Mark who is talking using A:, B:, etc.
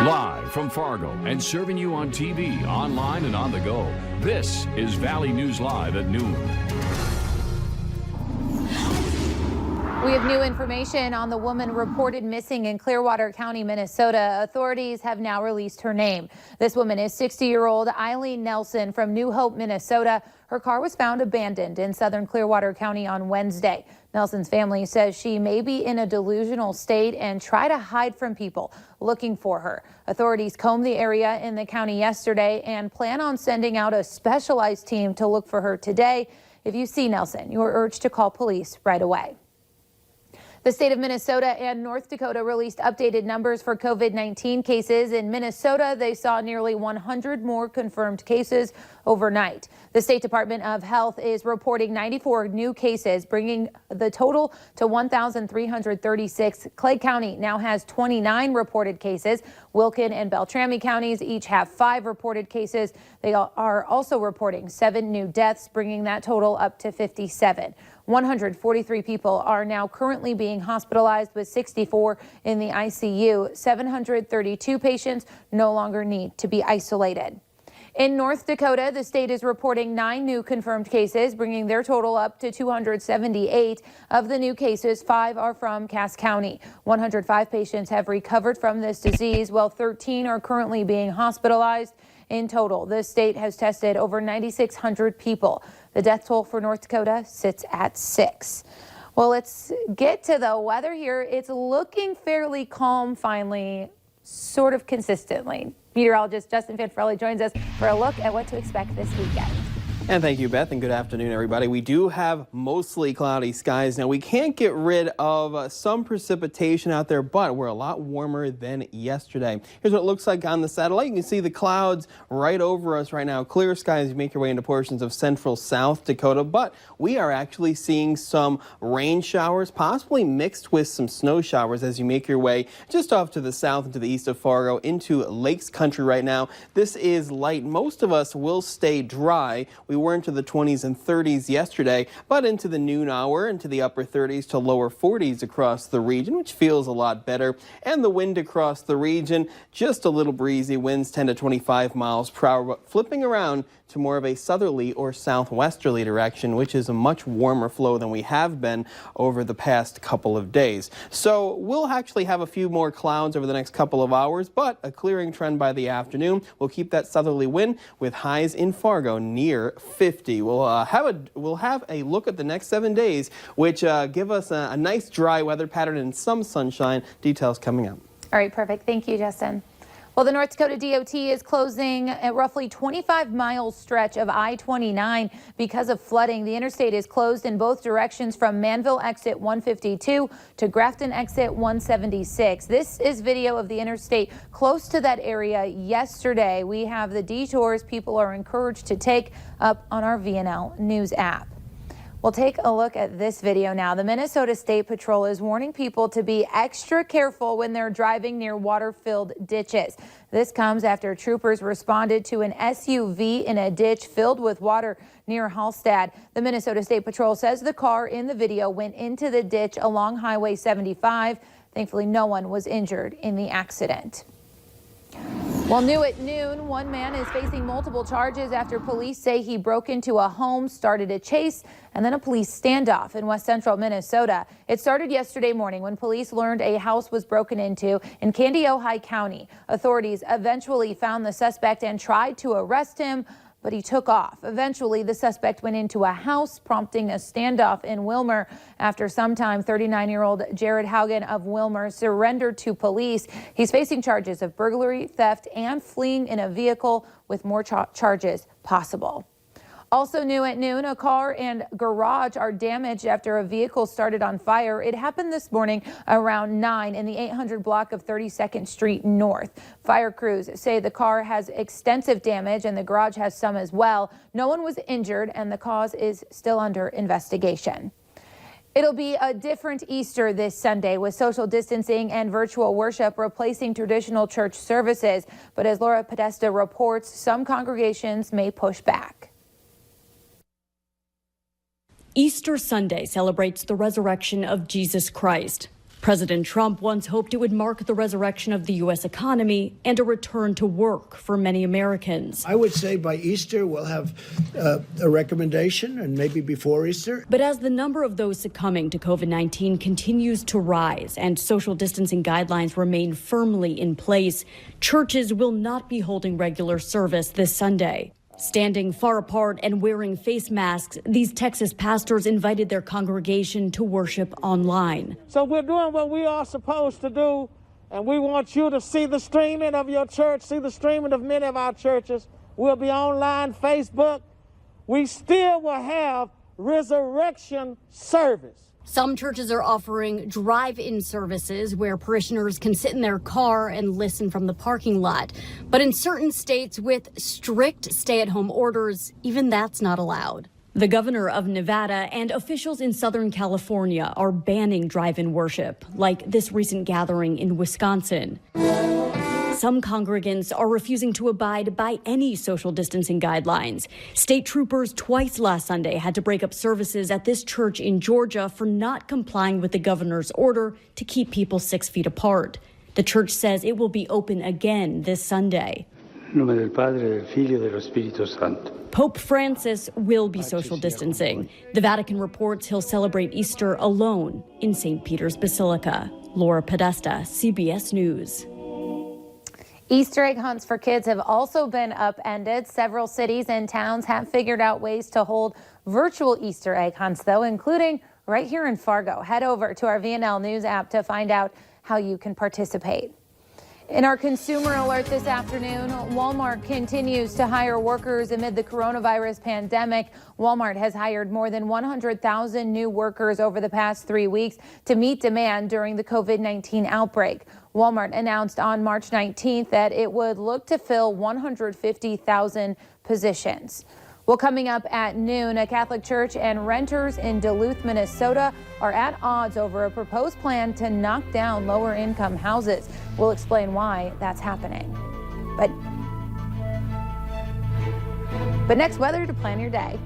A: Live from Fargo and serving you on TV, online, and on the go, this is Valley News Live at noon.
B: We have new information on the woman reported missing in Clearwater County, Minnesota. Authorities have now released her name. This woman is 60-year-old Eileen Nelson from New Hope, Minnesota. Her car was found abandoned in southern Clearwater County on Wednesday. Nelson's family says she may be in a delusional state and try to hide from people looking for her. Authorities combed the area in the county yesterday and plan on sending out a specialized team to look for her today. If you see Nelson, you are urged to call police right away. The state of Minnesota and North Dakota released updated numbers for COVID-19 cases. In Minnesota, they saw nearly 100 more confirmed cases overnight. The State Department of Health is reporting 94 new cases, bringing the total to 1,336. Clay County now has 29 reported cases. Wilkin and Beltrami counties each have 5 reported cases. They are also reporting 7 new deaths, bringing that total up to 57. 143 people are now currently being hospitalized, with 64 in the ICU. 732 patients no longer need to be isolated. In North Dakota, the state is reporting 9 new confirmed cases, bringing their total up to 278. Of the new cases, 5 are from Cass County. 105 patients have recovered from this disease, while 13 are currently being hospitalized. In total, the state has tested over 9,600 people. The death toll for North Dakota sits at 6. Well, let's get to the weather here. It's looking fairly calm finally, sort of consistently. Meteorologist Justin Fanfarelli joins us for a look at what to expect this weekend.
C: And thank you, Beth, and good afternoon, everybody. We do have mostly cloudy skies. Now, we can't get rid of some precipitation out there, but we're a lot warmer than yesterday. Here's what it looks like on the satellite. You can see the clouds right over us right now. Clear skies. You make your way into portions of central South Dakota, but we are actually seeing some rain showers, possibly mixed with some snow showers as you make your way just off to the south and to the east of Fargo into Lakes Country right now. This is light. Most of us will stay dry. We were into the 20s and 30s yesterday, but into the noon hour, into the upper 30s to lower 40s across the region, which feels a lot better. And the wind across the region, just a little breezy, winds 10 to 25 miles per hour, but flipping around to more of a southerly or southwesterly direction, which is a much warmer flow than we have been over the past couple of days. So we'll actually have a few more clouds over the next couple of hours, but a clearing trend by the afternoon. We'll keep that southerly wind with highs in Fargo near 50. We'll have a look at the next 7 days, which give us a nice dry weather pattern and some sunshine. Details coming up.
B: All right, perfect. Thank you, Justin. Well, the North Dakota DOT is closing a roughly 25-mile stretch of I-29 because of flooding. The interstate is closed in both directions from Manville exit 152 to Grafton exit 176. This is video of the interstate close to that area yesterday. We have the detours people are encouraged to take up on our VNL News app. We'll take a look at this video now. The Minnesota State Patrol is warning people to be extra careful when they're driving near water-filled ditches. This comes after troopers responded to an SUV in a ditch filled with water near Hallstatt. The Minnesota State Patrol says the car in the video went into the ditch along Highway 75. Thankfully, no one was injured in the accident. Well, new at noon, one man is facing multiple charges after police say he broke into a home, started a chase, and then a police standoff in west central Minnesota. It started yesterday morning when police learned a house was broken into in Kandiyohi County. Authorities eventually found the suspect and tried to arrest him, but he took off. Eventually, the suspect went into a house, prompting a standoff in Willmar. After some time, 39-year-old Jared Haugen of Willmar surrendered to police. He's facing charges of burglary, theft, and fleeing in a vehicle, with more charges possible. Also new at noon, a car and garage are damaged after a vehicle started on fire. It happened this morning around 9 in the 800 block of 32nd Street North. Fire crews say the car has extensive damage and the garage has some as well. No one was injured and the cause is still under investigation. It'll be a different Easter this Sunday, with social distancing and virtual worship replacing traditional church services. But as Laura Podesta reports, some congregations may push back.
D: Easter Sunday celebrates the resurrection of Jesus Christ. President Trump once hoped it would mark the resurrection of the U.S. economy and a return to work for many Americans.
E: I would say by Easter we'll have a recommendation, and maybe before Easter.
D: But as the number of those succumbing to COVID-19 continues to rise and social distancing guidelines remain firmly in place, churches will not be holding regular service this Sunday. Standing far apart and wearing face masks, these Texas pastors invited their congregation to worship online.
F: So we're doing what we are supposed to do, and we want you to see the streaming of your church, see the streaming of many of our churches. We'll be online, Facebook. We still will have resurrection service.
D: Some churches are offering drive-in services where parishioners can sit in their car and listen from the parking lot. But in certain states with strict stay-at-home orders, even that's not allowed. The governor of Nevada and officials in Southern California are banning drive-in worship, like this recent gathering in Wisconsin. Some congregants are refusing to abide by any social distancing guidelines. State troopers twice last Sunday had to break up services at this church in Georgia for not complying with the governor's order to keep people 6 feet apart. The church says it will be open again this Sunday.
G: In nome del Padre, del Figlio e dello Spirito Santo.
D: Pope Francis will be social distancing. The Vatican reports he'll celebrate Easter alone in St. Peter's Basilica. Laura Podesta, CBS News.
B: Easter egg hunts for kids have also been upended. Several cities and towns have figured out ways to hold virtual Easter egg hunts, though, including right here in Fargo. Head over to our VNL News app to find out how you can participate. In our consumer alert this afternoon, Walmart continues to hire workers amid the coronavirus pandemic. Walmart has hired more than 100,000 new workers over the past 3 weeks to meet demand during the COVID-19 outbreak. Walmart announced on March 19th that it would look to fill 150,000 positions. Well, coming up at noon, a Catholic church and renters in Duluth, Minnesota are at odds over a proposed plan to knock down lower-income houses. We'll explain why that's happening. But next, weather to plan your day.